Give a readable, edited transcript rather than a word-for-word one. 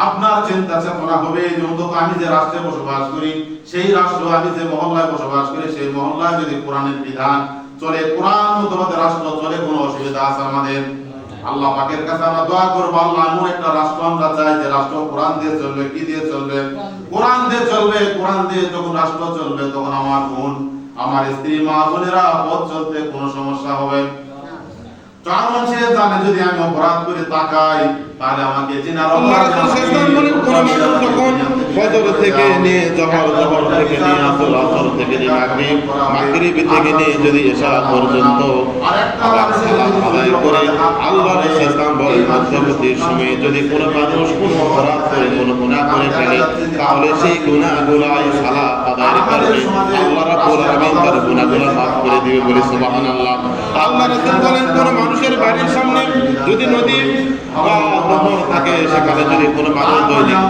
আপনার চিন্তা চেতনা হবে যে অন্তত আমি যে রাষ্ট্রে বসবাস করি, সেই রাষ্ট্র, আমি যে মহল্লায় বসবাস করি, সেই মহল্লায় যদি কোরআনের বিধান চলে, কোরআন মতো রাষ্ট্র চলে, কোনো অসুবিধা আছে আমাদের? আল্লাহ পাকের কাছে আমরা দোয়া করব, আল্লাহ এমন একটা রাষ্ট্র আমরা চাই যে রাষ্ট্র কোরআন দিয়ে চলবে। কি দিয়ে চলবে? কোরআন দিয়ে চলবে। কোরআন দিয়ে যখন রাষ্ট্র চলবে, তখন আমার বোন, আমার স্ত্রী, মা বোনেরা পথ চলতে কোনো সমস্যা হবে? চার মানুষে জানে যদি আমি অপরাধ করে তাকাই, তাহলে আমাকে জিনার অপরাধ যখন ফজর থেকে নিয়ে জহর, জহর থেকে নিয়ে আসর, আসর থেকে নিয়ে মাগরিব, মাগরিব থেকে নিয়ে যদি এশা পর্যন্ত আবার সালাত আদায় করে আল্লাহর ইসলাম বলে মধ্যবর্তী সময়ে যদি কোনো মানুষ কোনো অপরাধ করে, কোনো গুনাহ করে ফেলে, তাহলে সেই গুনাহগুলাই সালাত আদায়ের কারণে আল্লাহ রাব্বুল আলামিন তার গুনাহগুলো মাফ করে দিবে বলে সুবহানাল্লাহ। আল্লাহ রাসূল বলেন, কোন মানুষের বাড়ির সামনে যদি নদী বা নহর থাকে, সেখানে যদি কোনো মানুষ দৈনিক